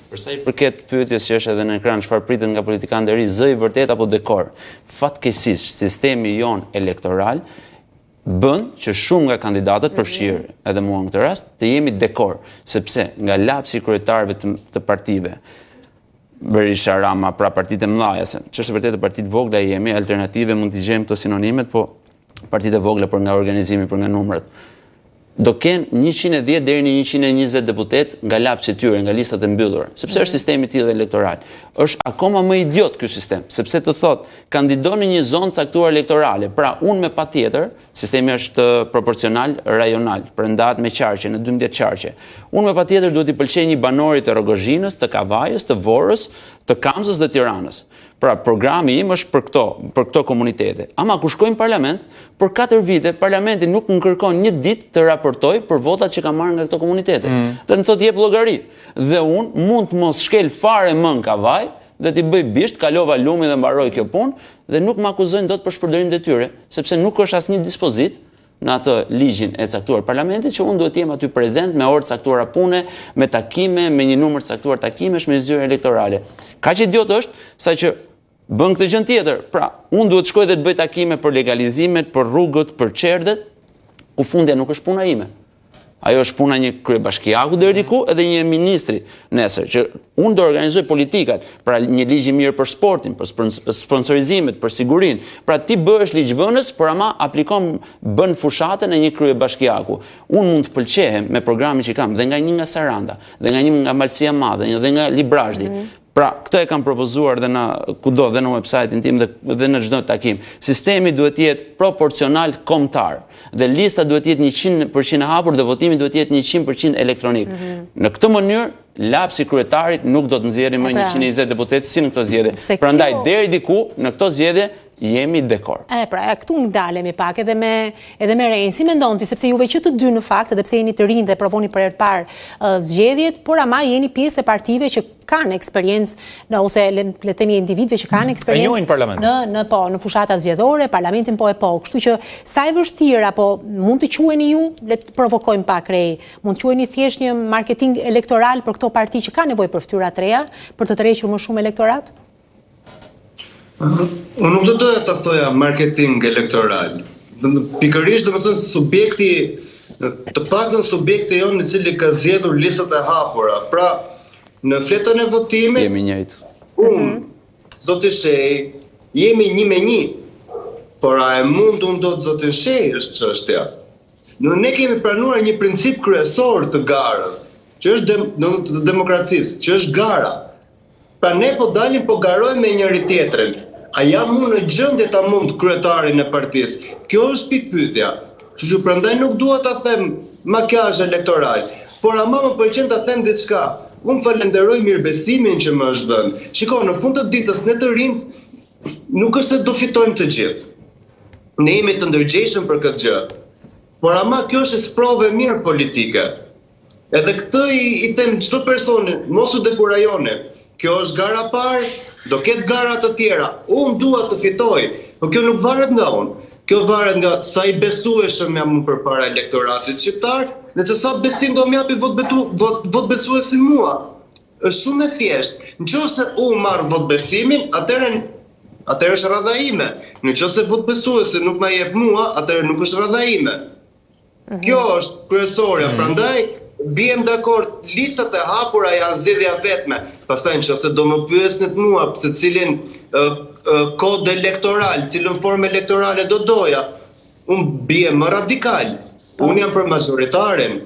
Për sa i përket pyetjes që është edhe në ekran, çfarë pritet nga politikanë e ri, zë i vërtet apo dekor? Fatkeqësisht, sistemi jon elektoral bën që shumë nga kandidatët, përfshirë edhe mua në këtë rast, të jemi dekor, sepse nga lapsi i kryetarëve të partive, Berisha, Rama, pra partitë e mëdha, se ç'është vërtet e partitë vogla jemi, alternative mund t'i gjejmë këto sinonimet, po partitë e vogla për nga organizimi, për nga numrat, do kenë 110 deri në 120 deputet nga lapsi i tyre, nga listat e mbyllura, sepse është sistemi i tillë elektoral. Është akoma më idiot ky sistem, sepse të thotë kandidon në një zonë caktuar elektorale, pra unë me patjetër, sistemi është proporcional rajonal, prendahet me qarqe, në 12 qarqe. Unë me patjetër duhet i pëlqej një banori të Rogozhinës, të Kavajës, të Vorrës, të Kamzës dhe Tiranës. Pra, programi im është për këto komunitete. Ama ku shkojmë në parlament, për 4 vite, parlamenti nuk më kërkon një ditë të raportoj për votat që ka marrë nga këto komunitete. Dhe në thotë jep llogari. Dhe unë mund të mos shkel fare më në Kavaj, dhe t'i bëj bisht, kalova lumi dhe mbaroj kjo punë, dhe nuk më akuzojnë dot për shpërdorim detyre, sepse nuk është asnjë dispozit në atë ligjin e caktuar parlamentit që unë duhet të jem aty prezent me orë caktuara pune, me takime, me një numër caktuar takimesh, me zyrë elektorale. Kaq idiot është sa që bën këtë gjë tjetër. Pra, unë duhet shkoj dhe të bëj takime për legalizimet, për rrugët, për çerdhet, ku fundja nuk është puna ime. Ajo është puna një kryebashkiaku deri diku edhe një ministri nesër, që unë do organizoj politikat, pra një ligj i mirë për sportin, për sponsorizimet, për sigurinë. Pra ti bëhesh ligjvënës, por ama aplikon bën fushatën e një kryebashkiaku. Unë mund të pëlqehem me programin që kam dhe nga një nga Saranda, dhe nga një nga Malësia Madhe, dhe nga Librazhdi. Pra, këtë e kam propozuar dhe në kudo, dhe në website-in tim dhe në çdo takim. Sistemi duhet të jetë proporcional kombëtar dhe lista duhet të jetë 100% e hapur dhe votimi duhet të jetë 100% elektronik. Në këtë mënyrë, lapsi i kryetarit nuk do të nxjerrë më 120 deputetë si në këto zgjedhje. Prandaj deri diku në këto zgjedhje jemi dekor. Pra, këtu ndalemi pak edhe me Rensi, mendon ti, sepse juve që të dy në fakt, edhe pse jeni të rinj dhe provoni për herë të parë zgjedhjet, por ama jeni pjesë e partive që kanë eksperiencë ose le të themi individëve që kanë eksperiencë në fushata zgjedhore, parlamentin po. Kështu që sa e vështirë apo mund të quheni ju, le të provokojmë pak Rej, mund të quheni thjesht një marketing elektoral për këto parti që kanë nevojë për fytyra të reja, për të tërhequr më shumë elektorat? Unë nuk do doja ta thoja marketing elektoral. Pikërisht do të thënë subjekti, të paktën subjekti jonë i cili ka zgjedhur listat e hapura. Pra, në fletën e votimit, jemi njëjtë. Unë, zoti Shej, jemi 1-1. Por a e mund unë do të zotin Shej është çështja. Ne kemi pranuar një princip kryesor të garës, që është demokracisë, që është gara. Pra ne po dalim po garojmë me njëri tjetrin. A jam unë në gjendje ta mund kryetarin e partisë? Kjo është pikpyetja. Kështu që prandaj nuk dua ta them makazh elektoral, por ama më pëlqen ta them diçka. Unë falenderoj mirëbesimin që më është dhënë. Shiko, në fund të ditës ne të rinjt nuk është se do fitojmë të gjithë. Ne jemi të ndërgjegjshëm për këtë gjë. Por ama kjo është sprovë e mirë politike. Edhe këtë i them çdo personi, mos u dekurajoni. Kjo është gara parë, do ketë gara të tjera. Unë dua të fitoj, por kjo nuk varet nga unë. Kjo varet nga sa i besueshëm jam unë përpara elektoratit shqiptar, dhe se sa besim do m'japi vot besuesi mua. Është shumë e thjeshtë. Nëse unë marr vot besimin, atëherë është radha ime. Nëse vot besuesi nuk ma jep mua, atëherë nuk është radha ime. Kjo është kryesorja, prandaj bijem dakord, listat e hapura janë zgjedhja vetme. Pastaj nëse do më pyesni mua se cilin kod elektoral, cilën formë elektorale do doja, unë bijem më radikal. Unë jam për majoritarin.